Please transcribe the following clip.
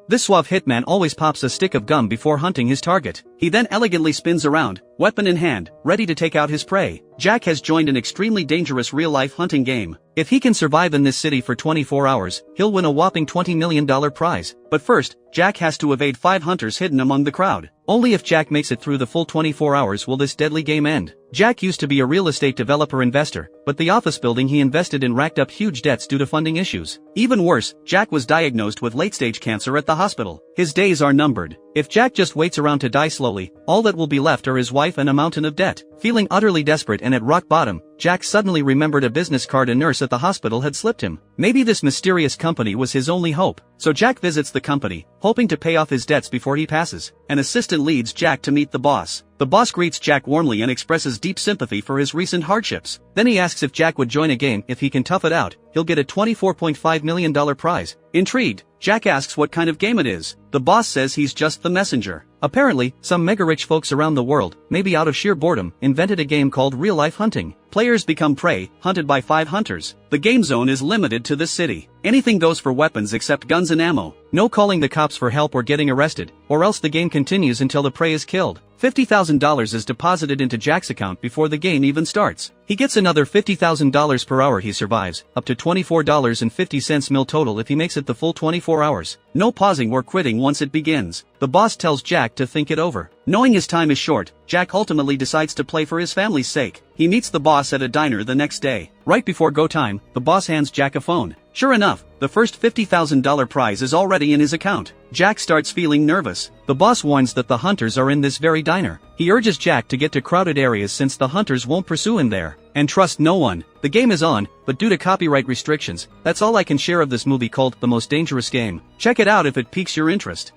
This suave hitman always pops a stick of gum before hunting his target. He then elegantly spins around, weapon in hand, ready to take out his prey. Jack has joined an extremely dangerous real-life hunting game. If he can survive in this city for 24 hours, he'll win a whopping $20 million prize. But first, Jack has to evade 5 hunters hidden among the crowd. Only if Jack makes it through the full 24 hours will this deadly game end. Jack used to be a real estate developer investor, but the office building he invested in racked up huge debts due to funding issues. Even worse, Jack was diagnosed with late-stage cancer at the hospital. His days are numbered. If Jack just waits around to die slowly, all that will be left are his wife and a mountain of debt. Feeling utterly desperate and at rock bottom, Jack suddenly remembered a business card a nurse at the hospital had slipped him. Maybe this mysterious company was his only hope. So Jack visits the company, hoping to pay off his debts before he passes. An assistant leads Jack to meet the boss. The boss greets Jack warmly and expresses deep sympathy for his recent hardships. Then he asks if Jack would join a game. If he can tough it out, he'll get a $24.5 million prize. Intrigued, Jack asks what kind of game it is. The boss says he's just the messenger. Apparently, some mega-rich folks around the world, maybe out of sheer boredom, invented a game called real-life hunting. Players become prey, hunted by 5 hunters. The game zone is limited to this city. Anything goes for weapons except guns and ammo. No calling the cops for help or getting arrested, or else the game continues until the prey is killed. $50,000 is deposited into Jack's account before the game even starts. He gets another $50,000 per hour he survives, up to $24.50 mil total if he makes it the full 24 hours. No pausing or quitting once it begins. The boss tells Jack to think it over. Knowing his time is short, Jack ultimately decides to play for his family's sake. He meets the boss at a diner the next day. Right before go time, the boss hands Jack a phone. Sure enough, the first $50,000 prize is already in his account. Jack starts feeling nervous. The boss warns that the hunters are in this very diner. He urges Jack to get to crowded areas since the hunters won't pursue him there. And trust no one. The game is on, but due to copyright restrictions, that's all I can share of this movie called The Most Dangerous Game. Check it out if it piques your interest.